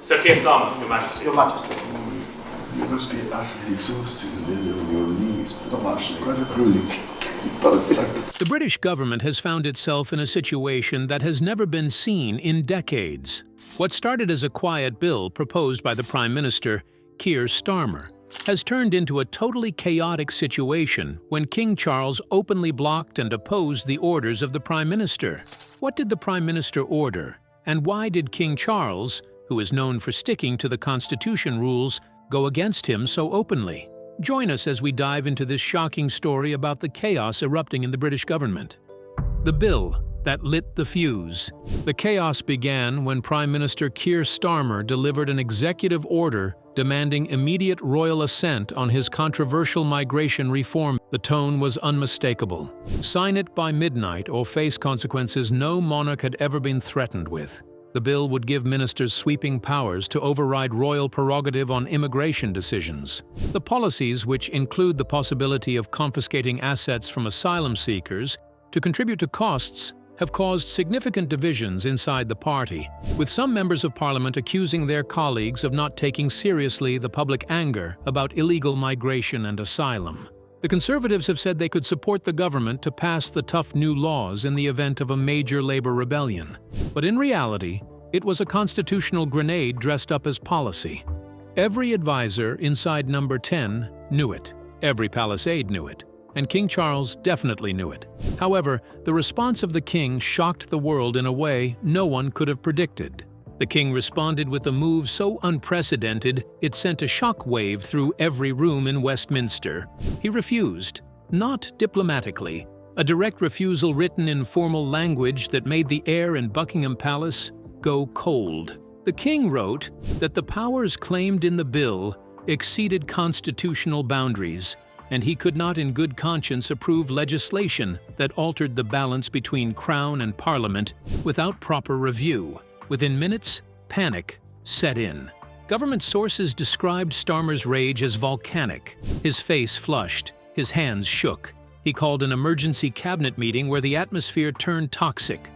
Sir Keir Starmer, Your Majesty. Your Majesty. You must be utterly exhausted and nearly on your knees, but not much, quite a grueling. The British government has found itself in a situation that has never been seen in decades. What started as a quiet bill proposed by the Prime Minister, Keir Starmer, has turned into a totally chaotic situation when King Charles openly blocked and opposed the orders of the Prime Minister. What did the Prime Minister order, and why did King Charles, who is known for sticking to the Constitution rules, go against him so openly? Join us as we dive into this shocking story about the chaos erupting in the British government. The bill that lit the fuse. The chaos began when Prime Minister Keir Starmer delivered an executive order demanding immediate royal assent on his controversial migration reform. The tone was unmistakable. Sign it by midnight or face consequences no monarch had ever been threatened with. The bill would give ministers sweeping powers to override royal prerogative on immigration decisions. The policies, which include the possibility of confiscating assets from asylum seekers to contribute to costs, have caused significant divisions inside the party, with some members of Parliament accusing their colleagues of not taking seriously the public anger about illegal migration and asylum. The Conservatives have said they could support the government to pass the tough new laws in the event of a major Labour rebellion. But in reality, it was a constitutional grenade dressed up as policy. Every advisor inside Number 10 knew it. Every palace aide knew it. And King Charles definitely knew it. However, the response of the king shocked the world in a way no one could have predicted. The king responded with a move so unprecedented it sent a shock wave through every room in Westminster. He refused, not diplomatically, a direct refusal written in formal language that made the air in Buckingham Palace go cold. The king wrote that the powers claimed in the bill exceeded constitutional boundaries, and he could not in good conscience approve legislation that altered the balance between Crown and Parliament without proper review. Within minutes, panic set in. Government sources described Starmer's rage as volcanic. His face flushed, his hands shook. He called an emergency cabinet meeting where the atmosphere turned toxic.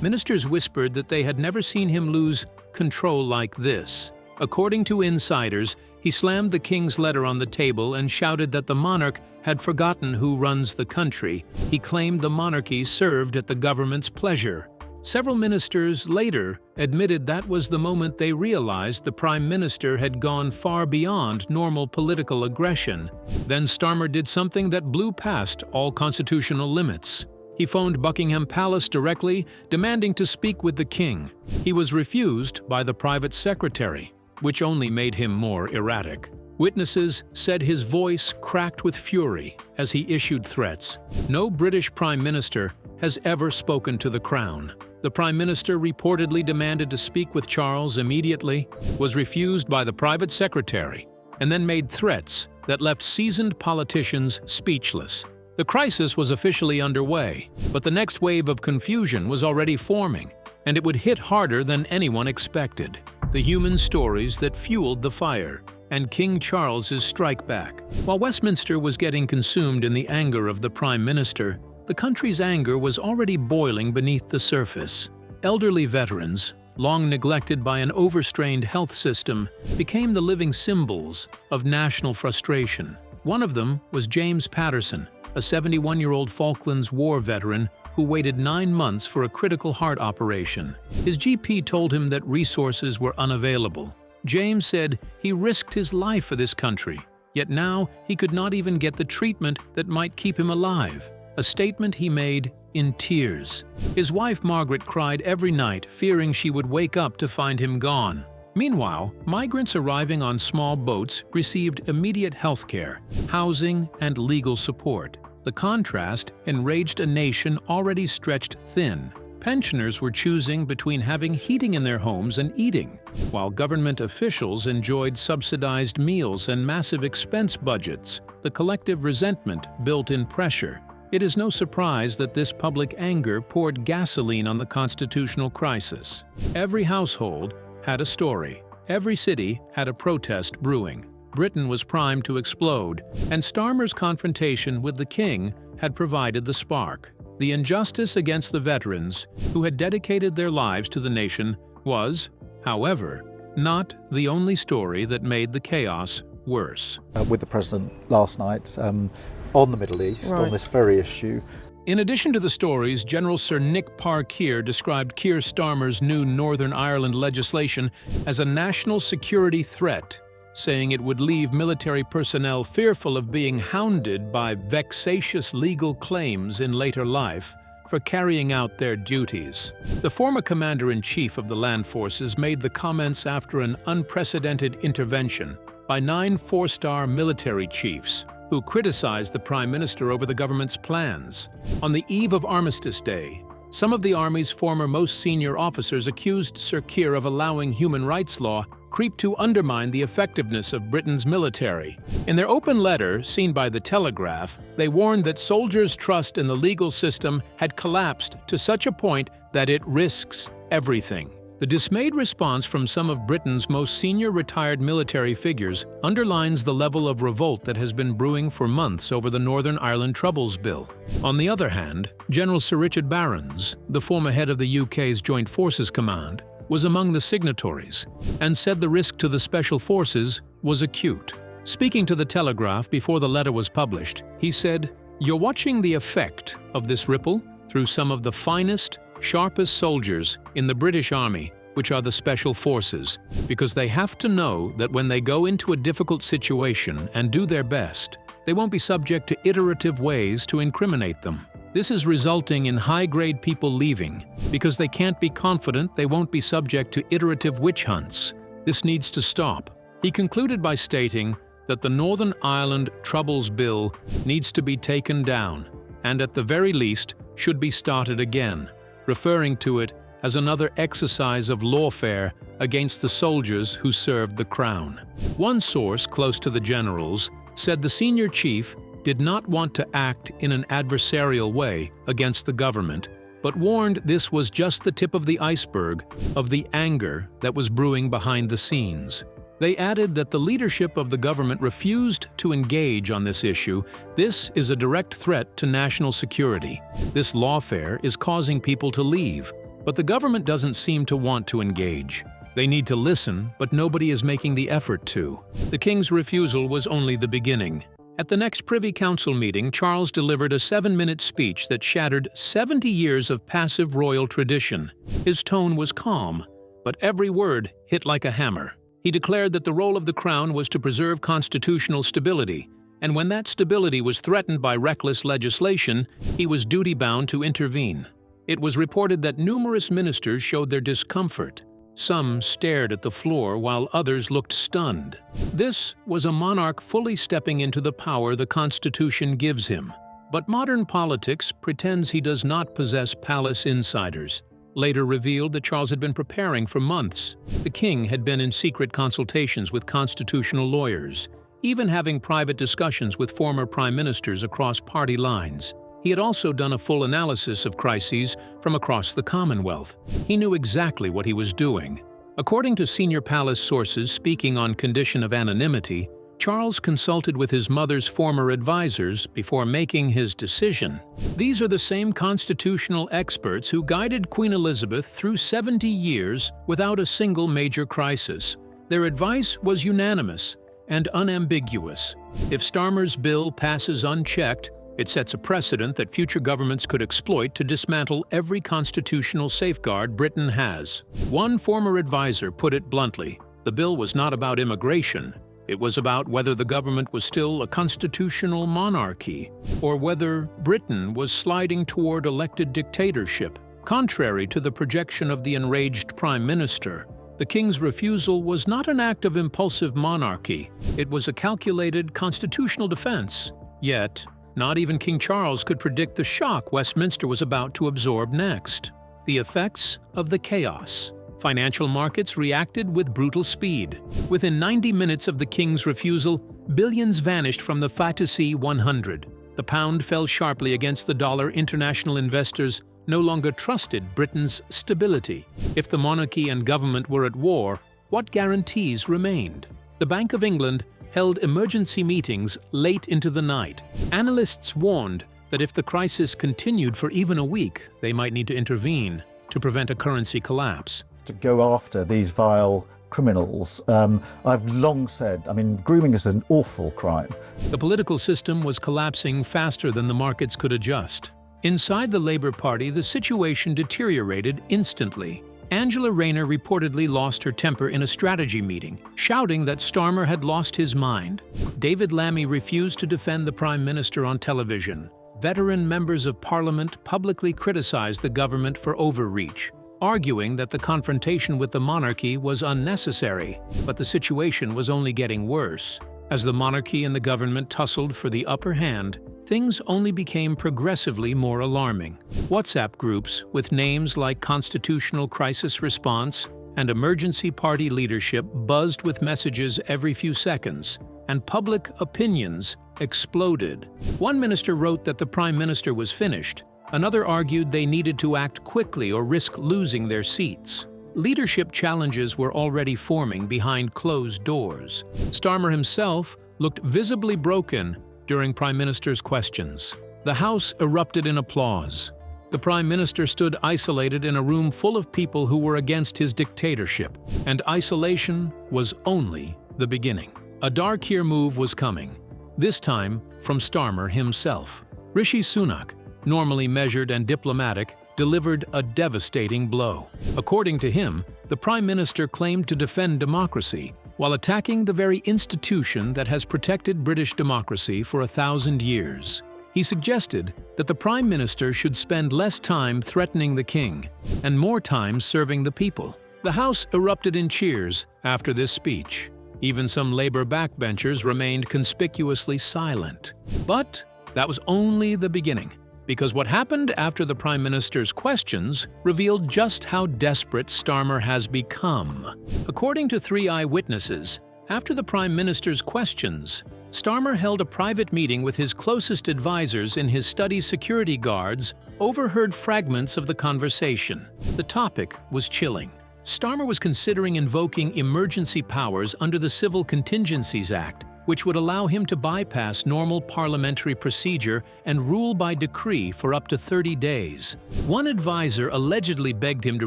Ministers whispered that they had never seen him lose control like this. According to insiders, he slammed the king's letter on the table and shouted that the monarch had forgotten who runs the country. He claimed the monarchy served at the government's pleasure. Several ministers later admitted that was the moment they realized the Prime Minister had gone far beyond normal political aggression. Then Starmer did something that blew past all constitutional limits. He phoned Buckingham Palace directly, demanding to speak with the king. He was refused by the private secretary, which only made him more erratic. Witnesses said his voice cracked with fury as he issued threats. No British Prime Minister has ever spoken to the Crown. The Prime Minister reportedly demanded to speak with Charles immediately, was refused by the private secretary, and then made threats that left seasoned politicians speechless. The crisis was officially underway, but the next wave of confusion was already forming, and it would hit harder than anyone expected. The human stories that fueled the fire, and King Charles's strike back. While Westminster was getting consumed in the anger of the Prime Minister, the country's anger was already boiling beneath the surface. Elderly veterans, long neglected by an overstrained health system, became the living symbols of national frustration. One of them was James Patterson, a 71-year-old Falklands War veteran who waited 9 months for a critical heart operation. His GP told him that resources were unavailable. James said he risked his life for this country, yet now he could not even get the treatment that might keep him alive, a statement he made in tears. His wife Margaret cried every night, fearing she would wake up to find him gone. Meanwhile, migrants arriving on small boats received immediate health care, housing, and legal support. The contrast enraged a nation already stretched thin. Pensioners were choosing between having heating in their homes and eating, while government officials enjoyed subsidized meals and massive expense budgets. The collective resentment built in pressure. It is no surprise that this public anger poured gasoline on the constitutional crisis. Every household had a story. Every city had a protest brewing. Britain was primed to explode, and Starmer's confrontation with the king had provided the spark. The injustice against the veterans who had dedicated their lives to the nation was, however, not the only story that made the chaos worse. With the President last night on the Middle East, on this very issue. In addition to the stories, General Sir Nick Parker described Keir Starmer's new Northern Ireland legislation as a national security threat, saying it would leave military personnel fearful of being hounded by vexatious legal claims in later life for carrying out their duties. The former commander-in-chief of the land forces made the comments after an unprecedented intervention by 9 four-star military chiefs who criticized the Prime Minister over the government's plans. On the eve of Armistice Day, some of the Army's former most senior officers accused Sir Keir of allowing human rights law creep to undermine the effectiveness of Britain's military. In their open letter, seen by The Telegraph, they warned that soldiers' trust in the legal system had collapsed to such a point that it risks everything. The dismayed response from some of Britain's most senior retired military figures underlines the level of revolt that has been brewing for months over the Northern Ireland Troubles Bill. On the other hand, General Sir Richard Barrons, the former head of the UK's Joint Forces Command, was among the signatories and said the risk to the Special Forces was acute. Speaking to The Telegraph before the letter was published, he said, "You're watching the effect of this ripple through some of the finest, sharpest soldiers in the British Army, which are the Special Forces, because they have to know that when they go into a difficult situation and do their best, they won't be subject to iterative ways to incriminate them. This is resulting in high-grade people leaving because they can't be confident they won't be subject to iterative witch hunts. This needs to stop." He concluded by stating that the Northern Ireland Troubles Bill needs to be taken down and at the very least should be started again, referring to it as another exercise of lawfare against the soldiers who served the Crown. One source close to the generals said the senior chief did not want to act in an adversarial way against the government, but warned this was just the tip of the iceberg of the anger that was brewing behind the scenes. They added that the leadership of the government refused to engage on this issue. This is a direct threat to national security. This lawfare is causing people to leave, but the government doesn't seem to want to engage. They need to listen, but nobody is making the effort to. The King's refusal was only the beginning. At the next Privy Council meeting, Charles delivered a 7-minute speech that shattered 70 years of passive royal tradition. His tone was calm, but every word hit like a hammer. He declared that the role of the Crown was to preserve constitutional stability, and when that stability was threatened by reckless legislation, he was duty-bound to intervene. It was reported that numerous ministers showed their discomfort. Some stared at the floor while others looked stunned. This was a monarch fully stepping into the power the Constitution gives him. But modern politics pretends he does not possess palace insiders. Later revealed that Charles had been preparing for months. The king had been in secret consultations with constitutional lawyers, even having private discussions with former prime ministers across party lines. He had also done a full analysis of crises from across the Commonwealth. He knew exactly what he was doing. According to senior palace sources speaking on condition of anonymity, Charles consulted with his mother's former advisors before making his decision. These are the same constitutional experts who guided Queen Elizabeth through 70 years without a single major crisis. Their advice was unanimous and unambiguous. If Starmer's bill passes unchecked, it sets a precedent that future governments could exploit to dismantle every constitutional safeguard Britain has. One former advisor put it bluntly, the bill was not about immigration. It was about whether the government was still a constitutional monarchy, or whether Britain was sliding toward elected dictatorship. Contrary to the projection of the enraged Prime Minister, the King's refusal was not an act of impulsive monarchy. It was a calculated constitutional defense. Yet, not even King Charles could predict the shock Westminster was about to absorb next. The effects of the chaos. Financial markets reacted with brutal speed. Within 90 minutes of the King's refusal, billions vanished from the FTSE 100. The pound fell sharply against the dollar. International investors no longer trusted Britain's stability. If the monarchy and government were at war, what guarantees remained? The Bank of England held emergency meetings late into the night. Analysts warned that if the crisis continued for even a week, they might need to intervene to prevent a currency collapse. To go after these vile criminals, I've long said, grooming is an awful crime. The political system was collapsing faster than the markets could adjust. Inside the Labour Party, the situation deteriorated instantly. Angela Rayner reportedly lost her temper in a strategy meeting, shouting that Starmer had lost his mind. David Lammy refused to defend the Prime Minister on television. Veteran members of Parliament publicly criticized the government for overreach, arguing that the confrontation with the monarchy was unnecessary, but the situation was only getting worse. As the monarchy and the government tussled for the upper hand, things only became progressively more alarming. WhatsApp groups with names like Constitutional Crisis Response and Emergency Party Leadership buzzed with messages every few seconds, and public opinions exploded. One minister wrote that the Prime Minister was finished. Another argued they needed to act quickly or risk losing their seats. Leadership challenges were already forming behind closed doors. Starmer himself looked visibly broken during Prime Minister's questions. The House erupted in applause. The Prime Minister stood isolated in a room full of people who were against his dictatorship, and isolation was only the beginning. A dark-year move was coming, this time from Starmer himself. Rishi Sunak, normally measured and diplomatic, delivered a devastating blow. According to him, the Prime Minister claimed to defend democracy while attacking the very institution that has protected British democracy for 1,000 years. He suggested that the Prime Minister should spend less time threatening the King and more time serving the people. The House erupted in cheers after this speech. Even some Labour backbenchers remained conspicuously silent. But that was only the beginning, because what happened after the Prime Minister's questions revealed just how desperate Starmer has become. According to 3 eyewitnesses, after the Prime Minister's questions, Starmer held a private meeting with his closest advisors in his study. Security guards overheard fragments of the conversation. The topic was chilling. Starmer was considering invoking emergency powers under the Civil Contingencies Act, which would allow him to bypass normal parliamentary procedure and rule by decree for up to 30 days. One advisor allegedly begged him to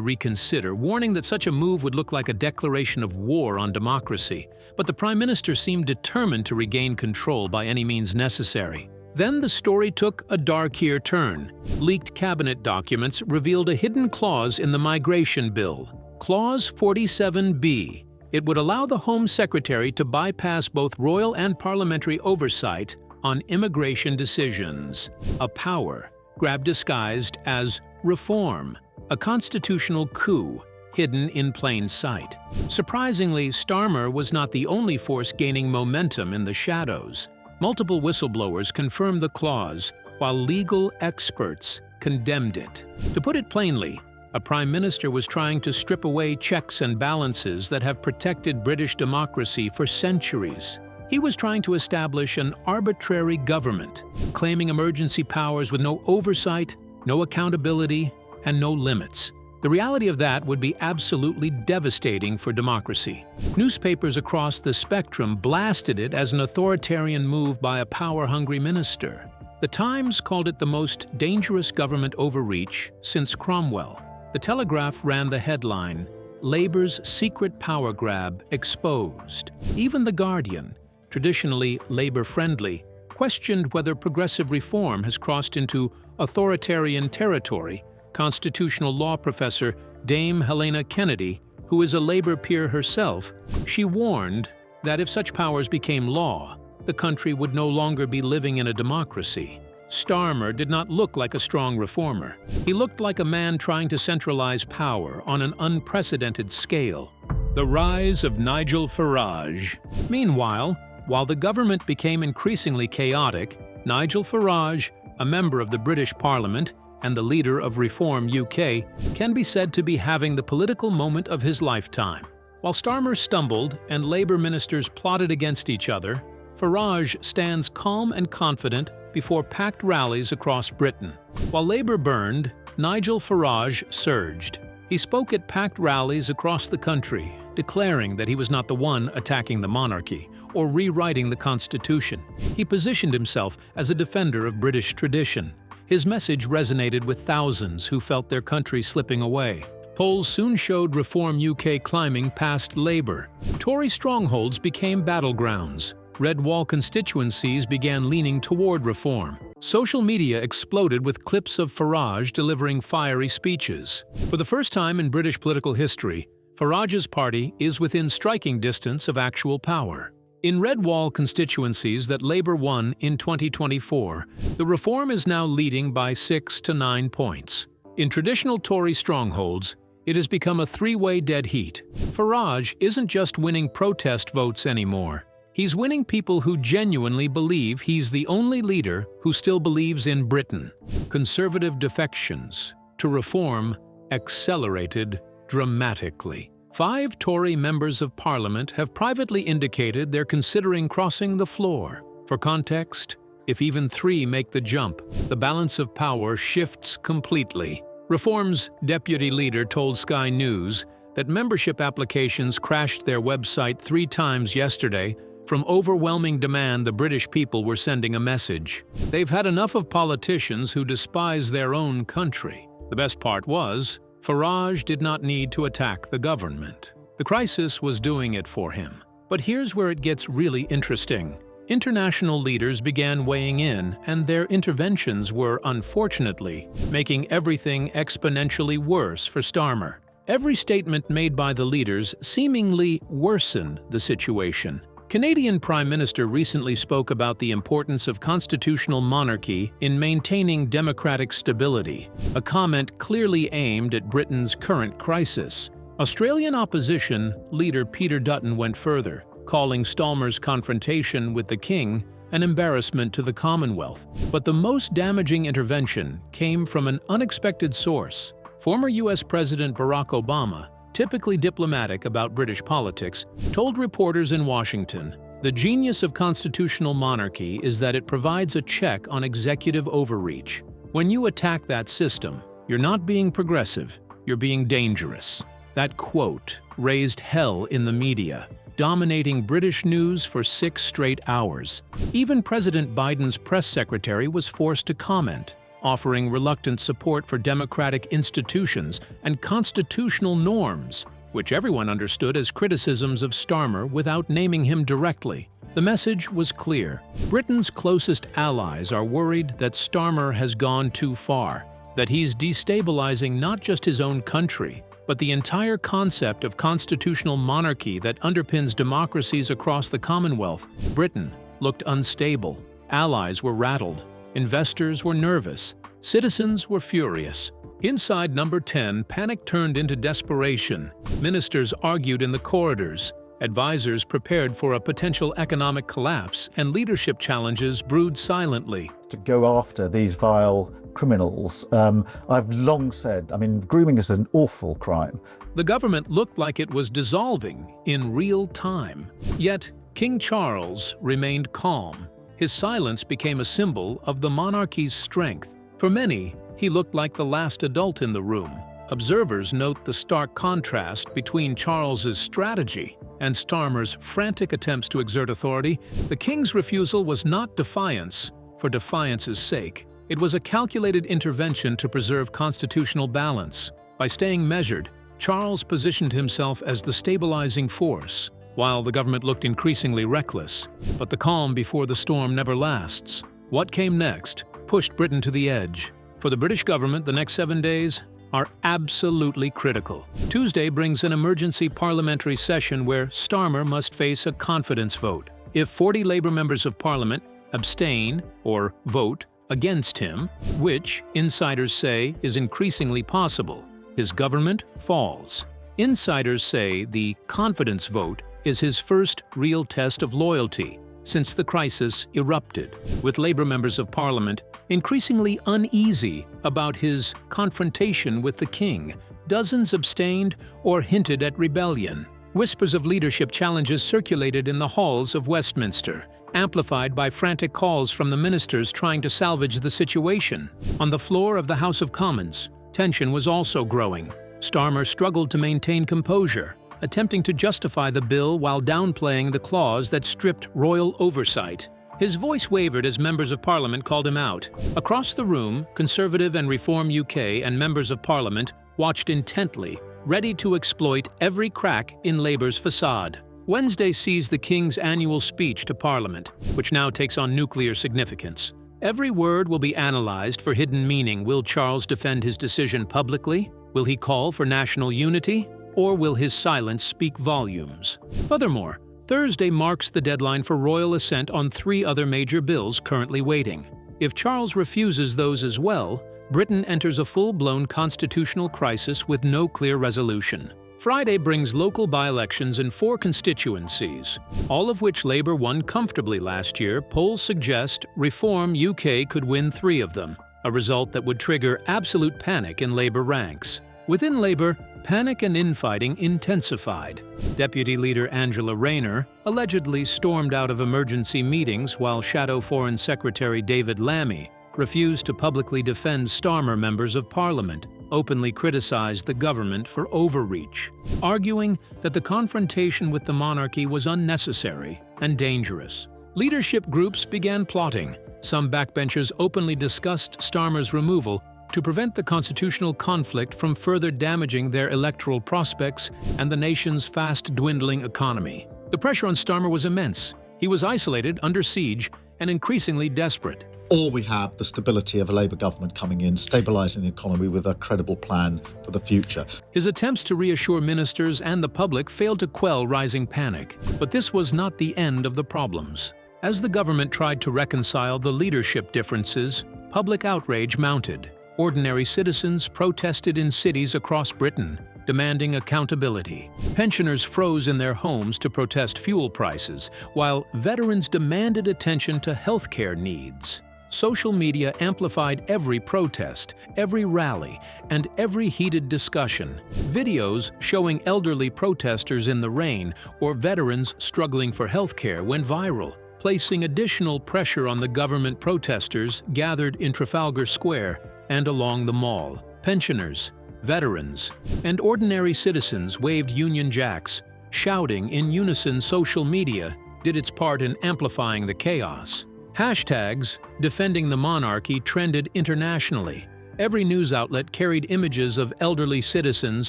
reconsider, warning that such a move would look like a declaration of war on democracy. But the Prime Minister seemed determined to regain control by any means necessary. Then the story took a dark-year turn. Leaked cabinet documents revealed a hidden clause in the migration bill, Clause 47B. It would allow the Home Secretary to bypass both royal and parliamentary oversight on immigration decisions, a power grab disguised as reform, a constitutional coup hidden in plain sight. Surprisingly, Starmer was not the only force gaining momentum in the shadows. Multiple whistleblowers confirmed the clause, while legal experts condemned it. To put it plainly, a Prime Minister was trying to strip away checks and balances that have protected British democracy for centuries. He was trying to establish an arbitrary government, claiming emergency powers with no oversight, no accountability, and no limits. The reality of that would be absolutely devastating for democracy. Newspapers across the spectrum blasted it as an authoritarian move by a power-hungry minister. The Times called it the most dangerous government overreach since Cromwell. The Telegraph ran the headline, "Labour's secret power grab exposed." Even The Guardian, traditionally Labour-friendly, questioned whether progressive reform has crossed into authoritarian territory. Constitutional law professor Dame Helena Kennedy, who is a Labour peer herself, she warned that if such powers became law, the country would no longer be living in a democracy. Starmer did not look like a strong reformer. He looked like a man trying to centralize power on an unprecedented scale. The rise of Nigel Farage. Meanwhile, while the government became increasingly chaotic, Nigel Farage, a member of the British Parliament and the leader of Reform UK, can be said to be having the political moment of his lifetime. While Starmer stumbled and Labour ministers plotted against each other, Farage stands calm and confident before packed rallies across Britain. While Labour burned, Nigel Farage surged. He spoke at packed rallies across the country, declaring that he was not the one attacking the monarchy, or rewriting the Constitution. He positioned himself as a defender of British tradition. His message resonated with thousands who felt their country slipping away. Polls soon showed Reform UK climbing past Labour. Tory strongholds became battlegrounds. Red wall constituencies began leaning toward reform. Social media exploded with clips of Farage delivering fiery speeches. For the first time in British political history, Farage's party is within striking distance of actual power. In red wall constituencies that Labour won in 2024, the reform is now leading by 6 to 9 points. In traditional Tory strongholds, it has become a three-way dead heat. Farage isn't just winning protest votes anymore. He's winning people who genuinely believe he's the only leader who still believes in Britain. Conservative defections to reform accelerated dramatically. 5 Tory members of Parliament have privately indicated they're considering crossing the floor. For context, if even 3 make the jump, the balance of power shifts completely. Reform's deputy leader told Sky News that membership applications crashed their website 3 times yesterday from overwhelming demand. The British people were sending a message. They've had enough of politicians who despise their own country. The best part was, Farage did not need to attack the government. The crisis was doing it for him. But here's where it gets really interesting. International leaders began weighing in, and their interventions were, unfortunately, making everything exponentially worse for Starmer. Every statement made by the leaders seemingly worsened the situation. Canadian Prime Minister recently spoke about the importance of constitutional monarchy in maintaining democratic stability, a comment clearly aimed at Britain's current crisis. Australian opposition leader Peter Dutton went further, calling Starmer's confrontation with the King an embarrassment to the Commonwealth. But the most damaging intervention came from an unexpected source. Former US President Barack Obama, typically diplomatic about British politics, told reporters in Washington, "The genius of constitutional monarchy is that it provides a check on executive overreach. When you attack that system, you're not being progressive, you're being dangerous." That quote raised hell in the media, dominating British news for 6 straight hours. Even President Biden's press secretary was forced to comment, offering reluctant support for democratic institutions and constitutional norms, which everyone understood as criticisms of Starmer without naming him directly. The message was clear. Britain's closest allies are worried that Starmer has gone too far, that he's destabilizing not just his own country, but the entire concept of constitutional monarchy that underpins democracies across the Commonwealth. Britain looked unstable. Allies were rattled. Investors were nervous. Citizens were furious. Inside Number 10, panic turned into desperation. Ministers argued in the corridors. Advisors prepared for a potential economic collapse, and leadership challenges brewed silently. To go after these vile criminals, I've long said, grooming is an awful crime. The government looked like it was dissolving in real time. Yet, King Charles remained calm. His silence became a symbol of the monarchy's strength. For many, he looked like the last adult in the room. Observers note the stark contrast between Charles's strategy and Starmer's frantic attempts to exert authority. The king's refusal was not defiance for defiance's sake. It was a calculated intervention to preserve constitutional balance. By staying measured, Charles positioned himself as the stabilizing force, while the government looked increasingly reckless. But the calm before the storm never lasts. What came next pushed Britain to the edge. For the British government, the next 7 days are absolutely critical. Tuesday brings an emergency parliamentary session where Starmer must face a confidence vote. If 40 Labour members of Parliament abstain or vote against him, which insiders say is increasingly possible, his government falls. Insiders say the confidence vote is his first real test of loyalty since the crisis erupted, with Labour members of Parliament increasingly uneasy about his confrontation with the King. Dozens abstained or hinted at rebellion. Whispers of leadership challenges circulated in the halls of Westminster, amplified by frantic calls from the ministers trying to salvage the situation. On the floor of the House of Commons, tension was also growing. Starmer struggled to maintain composure. attempting to justify the bill while downplaying the clause that stripped royal oversight. His voice wavered as members of Parliament called him out. Across the room, Conservative and Reform UK and members of Parliament watched intently, ready to exploit every crack in Labour's facade. Wednesday sees the King's annual speech to Parliament, which now takes on nuclear significance. Every word will be analysed for hidden meaning. Will Charles defend his decision publicly? Will he call for national unity? Or will his silence speak volumes? Furthermore, Thursday marks the deadline for royal assent on 3 other major bills currently waiting. If Charles refuses those as well, Britain enters a full-blown constitutional crisis with no clear resolution. Friday brings local by-elections in 4 constituencies, all of which Labour won comfortably last year. Polls suggest Reform UK could win 3 of them, a result that would trigger absolute panic in Labour ranks. Within Labour, panic and infighting intensified. Deputy Leader Angela Rayner allegedly stormed out of emergency meetings while Shadow Foreign Secretary David Lammy refused to publicly defend Starmer members of Parliament, openly criticized the government for overreach, arguing that the confrontation with the monarchy was unnecessary and dangerous. Leadership groups began plotting. Some backbenchers openly discussed Starmer's removal to prevent the constitutional conflict from further damaging their electoral prospects and the nation's fast-dwindling economy. The pressure on Starmer was immense. He was isolated, under siege, and increasingly desperate. Or we have the stability of a Labour government coming in, stabilising the economy with a credible plan for the future. His attempts to reassure ministers and the public failed to quell rising panic. But this was not the end of the problems. As the government tried to reconcile the leadership differences, public outrage mounted. Ordinary citizens protested in cities across Britain, demanding accountability. Pensioners froze in their homes to protest fuel prices, while veterans demanded attention to healthcare needs. Social media amplified every protest, every rally, and every heated discussion. Videos showing elderly protesters in the rain or veterans struggling for healthcare went viral, placing additional pressure on the government protesters gathered in Trafalgar Square and along the Mall. Pensioners, veterans, and ordinary citizens waved Union Jacks, shouting in unison. Social media did its part in amplifying the chaos. Hashtags defending the monarchy trended internationally. Every news outlet carried images of elderly citizens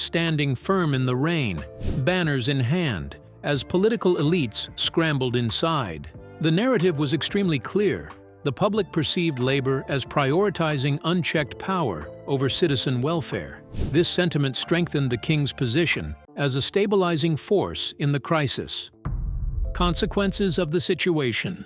standing firm in the rain, banners in hand, as political elites scrambled inside. The narrative was extremely clear. The public perceived Labour as prioritizing unchecked power over citizen welfare. This sentiment strengthened the King's position as a stabilizing force in the crisis. Consequences of the situation.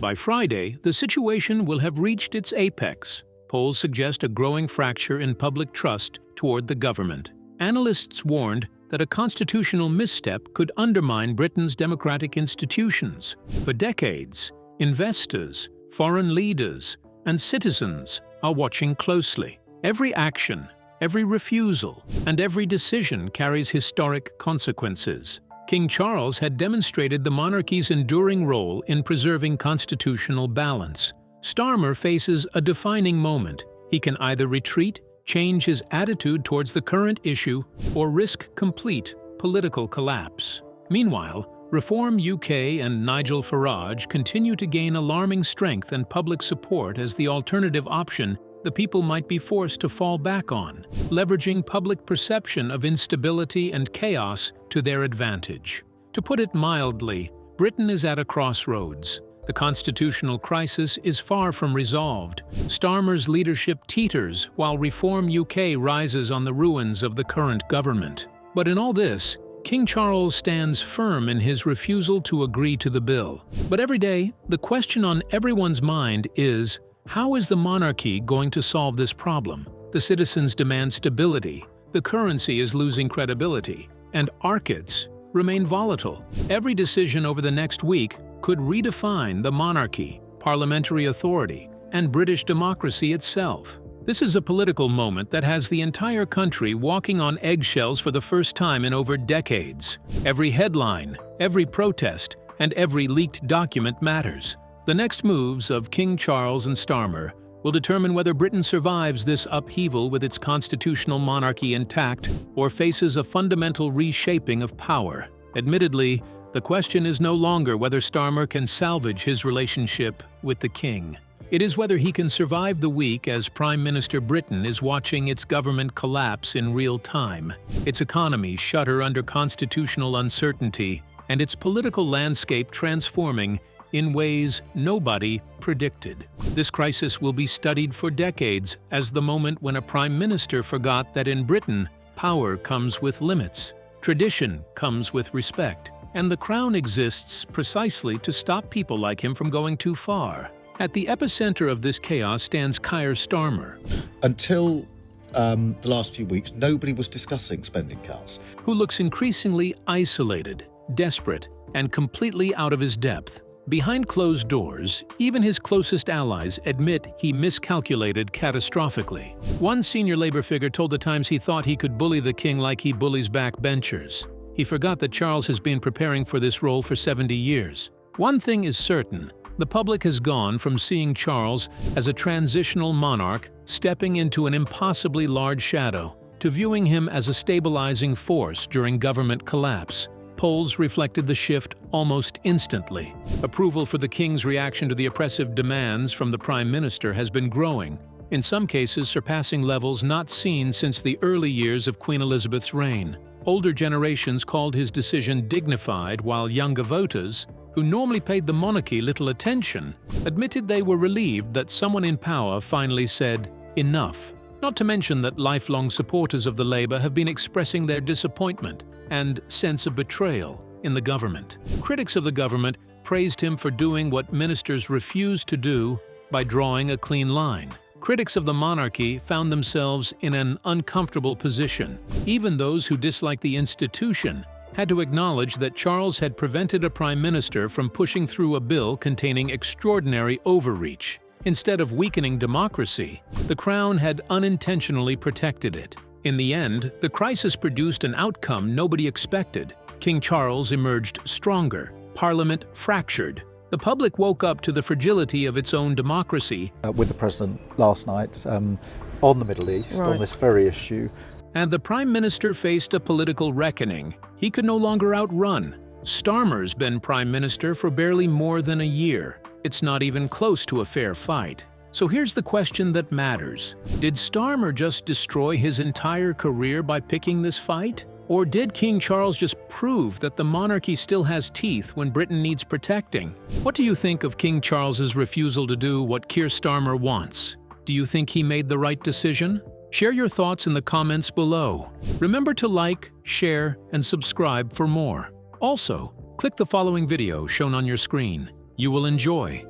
By Friday, the situation will have reached its apex. Polls suggest a growing fracture in public trust toward the government. Analysts warned that a constitutional misstep could undermine Britain's democratic institutions. For decades, investors, foreign leaders, and citizens are watching closely. Every action, every refusal, and every decision carries historic consequences. King Charles had demonstrated the monarchy's enduring role in preserving constitutional balance. Starmer faces a defining moment. He can either retreat, change his attitude towards the current issue, or risk complete political collapse. Meanwhile, Reform UK and Nigel Farage continue to gain alarming strength and public support as the alternative option the people might be forced to fall back on, leveraging public perception of instability and chaos to their advantage. To put it mildly, Britain is at a crossroads. The constitutional crisis is far from resolved. Starmer's leadership teeters while Reform UK rises on the ruins of the current government. But in all this, King Charles stands firm in his refusal to agree to the bill. But every day, the question on everyone's mind is, how is the monarchy going to solve this problem? The citizens demand stability, the currency is losing credibility, and markets remain volatile. Every decision over the next week could redefine the monarchy, parliamentary authority, and British democracy itself. This is a political moment that has the entire country walking on eggshells for the first time in over decades. Every headline, every protest, and every leaked document matters. The next moves of King Charles and Starmer will determine whether Britain survives this upheaval with its constitutional monarchy intact or faces a fundamental reshaping of power. Admittedly, the question is no longer whether Starmer can salvage his relationship with the king. It is whether he can survive the week as Prime Minister Britain is watching its government collapse in real time, its economy shudder under constitutional uncertainty, and its political landscape transforming in ways nobody predicted. This crisis will be studied for decades as the moment when a prime minister forgot that in Britain, power comes with limits, tradition comes with respect, and the crown exists precisely to stop people like him from going too far. At the epicenter of this chaos stands Keir Starmer. Until the last few weeks, nobody was discussing spending cuts. Who looks increasingly isolated, desperate, and completely out of his depth. Behind closed doors, even his closest allies admit he miscalculated catastrophically. One senior Labour figure told the Times he thought he could bully the king like he bullies backbenchers. He forgot that Charles has been preparing for this role for 70 years. One thing is certain. The public has gone from seeing Charles as a transitional monarch stepping into an impossibly large shadow to viewing him as a stabilizing force during government collapse. Polls reflected the shift almost instantly. Approval for the king's reaction to the oppressive demands from the prime minister has been growing, in some cases surpassing levels not seen since the early years of Queen Elizabeth's reign. Older generations called his decision dignified, while younger voters, who normally paid the monarchy little attention, admitted they were relieved that someone in power finally said, "Enough." Not to mention that lifelong supporters of the Labour have been expressing their disappointment and sense of betrayal in the government. Critics of the government praised him for doing what ministers refused to do by drawing a clean line. Critics of the monarchy found themselves in an uncomfortable position. Even those who disliked the institution had to acknowledge that Charles had prevented a prime minister from pushing through a bill containing extraordinary overreach. Instead of weakening democracy, the crown had unintentionally protected it. In the end, the crisis produced an outcome nobody expected. King Charles emerged stronger, Parliament fractured. The public woke up to the fragility of its own democracy. With the president last night on the Middle East, on this very issue. And the Prime Minister faced a political reckoning he could no longer outrun. Starmer's been Prime Minister for barely more than a year. It's not even close to a fair fight. So here's the question that matters. Did Starmer just destroy his entire career by picking this fight? Or did King Charles just prove that the monarchy still has teeth when Britain needs protecting? What do you think of King Charles's refusal to do what Keir Starmer wants? Do you think he made the right decision? Share your thoughts in the comments below. Remember to like, share, and subscribe for more. Also, click the following video shown on your screen. You will enjoy.